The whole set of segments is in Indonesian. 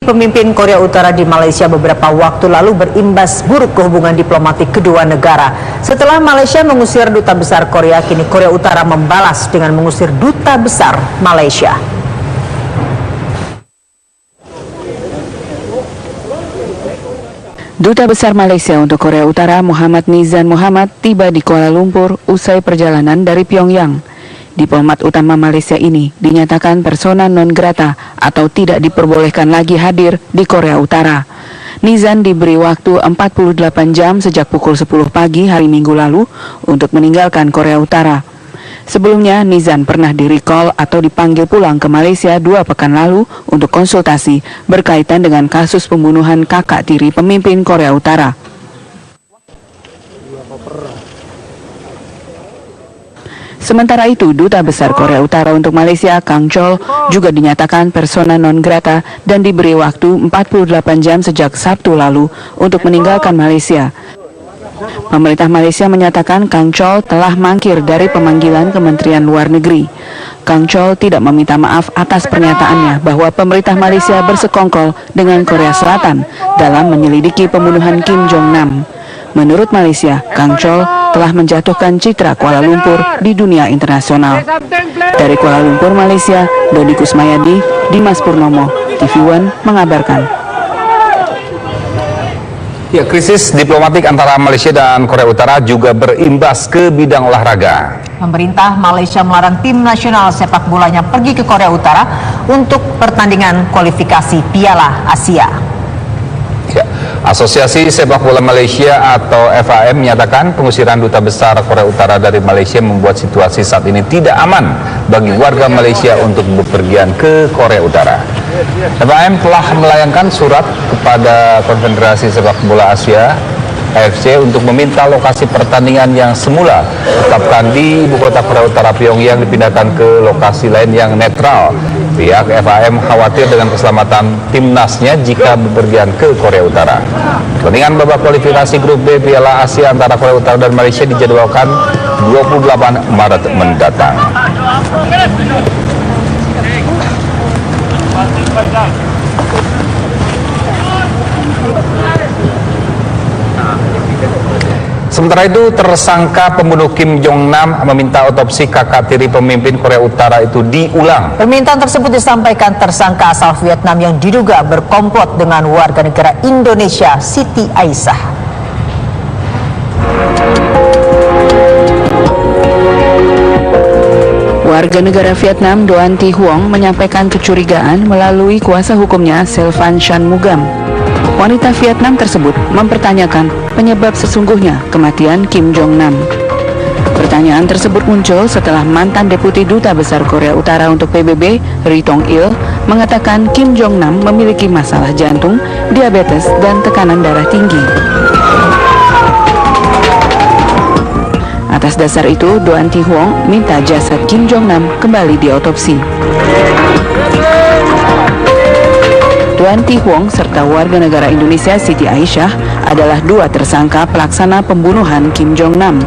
Pemimpin Korea Utara di Malaysia beberapa waktu lalu berimbas buruk ke hubungan diplomatik kedua negara. Setelah Malaysia mengusir duta besar Korea, kini Korea Utara membalas dengan mengusir duta besar Malaysia. Duta Besar Malaysia untuk Korea Utara Muhammad Nizan Muhammad tiba di Kuala Lumpur usai perjalanan dari Pyongyang. Diplomat utama Malaysia ini dinyatakan persona non grata atau tidak diperbolehkan lagi hadir di Korea Utara. Nizan diberi waktu 48 jam sejak pukul 10 pagi hari Minggu lalu untuk meninggalkan Korea Utara. Sebelumnya, Nizan pernah di-recall atau dipanggil pulang ke Malaysia 2 pekan lalu untuk konsultasi berkaitan dengan kasus pembunuhan kakak tiri pemimpin Korea Utara. Sementara itu, Duta Besar Korea Utara untuk Malaysia, Kang Chol, juga dinyatakan persona non grata dan diberi waktu 48 jam sejak Sabtu lalu untuk meninggalkan Malaysia. Pemerintah Malaysia menyatakan Kang Chol telah mangkir dari pemanggilan Kementerian Luar Negeri. Kang Chol tidak meminta maaf atas pernyataannya bahwa pemerintah Malaysia bersekongkol dengan Korea Selatan dalam menyelidiki pembunuhan Kim Jong Nam. Menurut Malaysia, Kang Chol telah menjatuhkan citra Kuala Lumpur di dunia internasional. Dari Kuala Lumpur, Malaysia, Dodi Kusmayadi, Dimas Purnomo, TV One mengabarkan. Ya, krisis diplomatik antara Malaysia dan Korea Utara juga berimbas ke bidang olahraga. Pemerintah Malaysia melarang tim nasional sepak bolanya pergi ke Korea Utara untuk pertandingan kualifikasi Piala Asia. Ya, Asosiasi Sepak Bola Malaysia atau FAM menyatakan pengusiran duta besar Korea Utara dari Malaysia membuat situasi saat ini tidak aman bagi warga Malaysia untuk bepergian ke Korea Utara. FAM telah melayangkan surat kepada Konfederasi Sepak Bola Asia AFC untuk meminta lokasi pertandingan yang semula ditetapkan di ibu kota Korea Utara Pyongyang dipindahkan ke lokasi lain yang netral. Pihak FAM khawatir dengan keselamatan timnasnya jika bepergian ke Korea Utara. Pertandingan babak kualifikasi grup B Piala Asia antara Korea Utara dan Malaysia dijadwalkan 28 Maret mendatang. Sementara itu, tersangka pembunuh Kim Jong Nam meminta otopsi kakak tiri pemimpin Korea Utara itu diulang. Permintaan tersebut disampaikan tersangka asal Vietnam yang diduga berkomplot dengan warga negara Indonesia, Siti Aisyah. Warga negara Vietnam Doan Thi Huong menyampaikan kecurigaan melalui kuasa hukumnya Selvan Shanmugam. Wanita Vietnam tersebut mempertanyakan penyebab sesungguhnya kematian Kim Jong Nam. Pertanyaan tersebut muncul setelah mantan Deputi Duta Besar Korea Utara untuk PBB, Ri Tong Il, mengatakan Kim Jong Nam memiliki masalah jantung, diabetes, dan tekanan darah tinggi. Atas dasar itu, Doan Thi Huong minta jasad Kim Jong Nam kembali diotopsi. Doan Thi Huong serta warga negara Indonesia Siti Aisyah adalah 2 tersangka pelaksana pembunuhan Kim Jong Nam.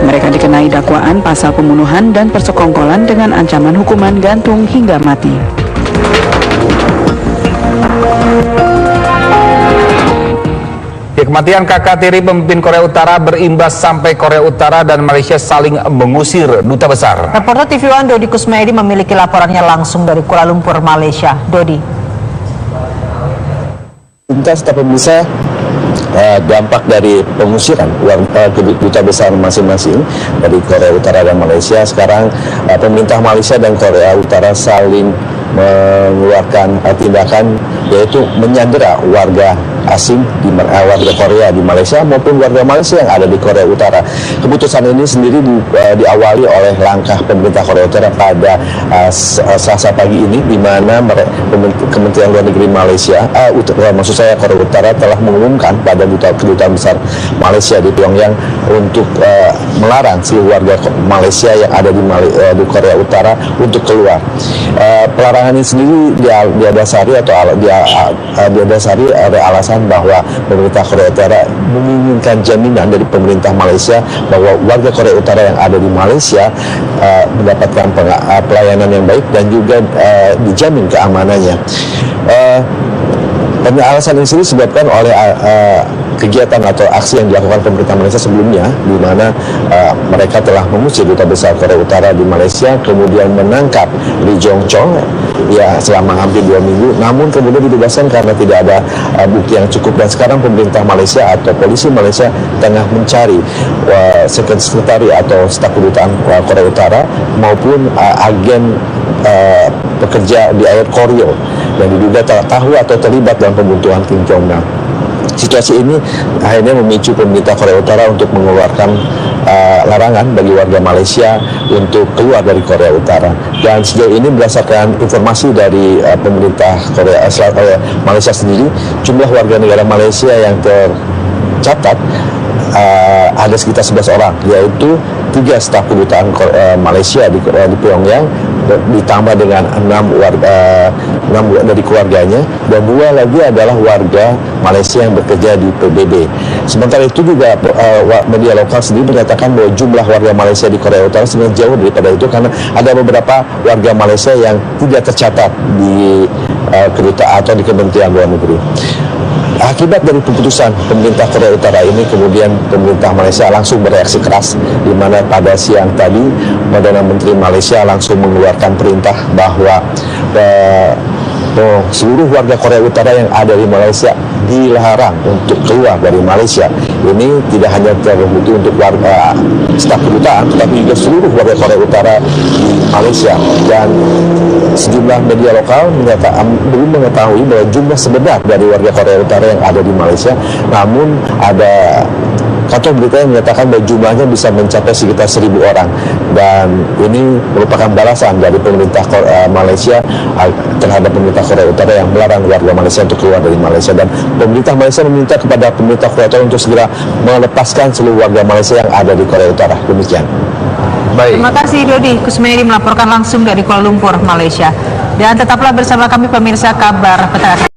Mereka dikenai dakwaan pasal pembunuhan dan persekongkolan dengan ancaman hukuman gantung hingga mati. Ya, kematian kakak tiri pemimpin Korea Utara berimbas sampai Korea Utara dan Malaysia saling mengusir duta besar. Reporter TV One Dodi Kusmayadi memiliki laporannya langsung dari Kuala Lumpur, Malaysia. Dodi. Tuntas tak bisa dampak dari pengusiran duta besar masing-masing dari Korea Utara dan Malaysia. Sekarang pemerintah Malaysia dan Korea Utara saling mengeluarkan tindakan, yaitu menyandera warga asing warga Korea di Malaysia maupun warga Malaysia yang ada di Korea Utara. Keputusan ini sendiri diawali oleh langkah pemerintah Korea Utara pada Selasa pagi ini, di mana Kementerian Luar Negeri Malaysia, maksud saya Korea Utara, telah mengumumkan pada kedutaan besar Malaysia di Pyongyang untuk melarang seluruh warga Malaysia yang ada di Korea Utara untuk keluar. Pelarangan ini sendiri didasari oleh alasan bahwa pemerintah Korea Utara menginginkan jaminan dari pemerintah Malaysia bahwa warga Korea Utara yang ada di Malaysia mendapatkan pelayanan yang baik dan juga dijamin keamanannya. Alasan ini sendiri disebabkan oleh kegiatan atau aksi yang dilakukan pemerintah Malaysia sebelumnya, di mana mereka telah mengusir Duta Besar Korea Utara di Malaysia, kemudian menangkap Lee Jong Chol ya selama hampir 2 minggu, namun kemudian dibebaskan karena tidak ada bukti yang cukup. Dan sekarang pemerintah Malaysia atau polisi Malaysia tengah mencari sekretari atau staf kedutaan Korea Utara maupun agen pekerja di Air Koryo yang diduga tahu atau terlibat dalam pembunuhan Kim Jong Nam. Situasi ini akhirnya memicu pemerintah Korea Utara untuk mengeluarkan larangan bagi warga Malaysia untuk keluar dari Korea Utara. Dan sejauh ini berdasarkan informasi dari pemerintah Malaysia sendiri, jumlah warga negara Malaysia yang tercatat ada sekitar 11 orang, yaitu 3 staf kedutaan Malaysia di Pyongyang, ditambah dengan 6 dari keluarganya, dan 2 lagi adalah warga Malaysia yang bekerja di PBB. Sementara itu juga media lokal sendiri menyatakan bahwa jumlah warga Malaysia di Korea Utara sebenarnya jauh daripada itu, karena ada beberapa warga Malaysia yang tidak tercatat di kedutaan atau di Kementerian Luar Negeri. Akibat dari keputusan pemerintah Korea Utara ini, kemudian pemerintah Malaysia langsung bereaksi keras, di mana pada siang tadi Perdana Menteri Malaysia langsung mengeluarkan perintah bahwa seluruh warga Korea Utara yang ada di Malaysia dilarang untuk keluar dari Malaysia. Ini tidak hanya terbukti untuk warga staf kedutaan, tetapi juga seluruh warga Korea Utara di Malaysia. Dan sejumlah media lokal belum mengetahui bahwa jumlah sebenar dari warga Korea Utara yang ada di Malaysia, namun ada kantor berita yang menyatakan bahwa jumlahnya bisa mencapai sekitar 1.000 orang, dan ini merupakan balasan dari pemerintah Malaysia terhadap pemerintah Korea Utara yang melarang warga Malaysia untuk keluar dari Malaysia. Dan pemerintah Malaysia meminta kepada pemerintah Korea Utara untuk segera melepaskan seluruh warga Malaysia yang ada di Korea Utara. Demikian. Baik. Terima kasih Dodi Kusmedi melaporkan langsung dari Kuala Lumpur, Malaysia. Dan tetaplah bersama kami pemirsa Kabar Petang.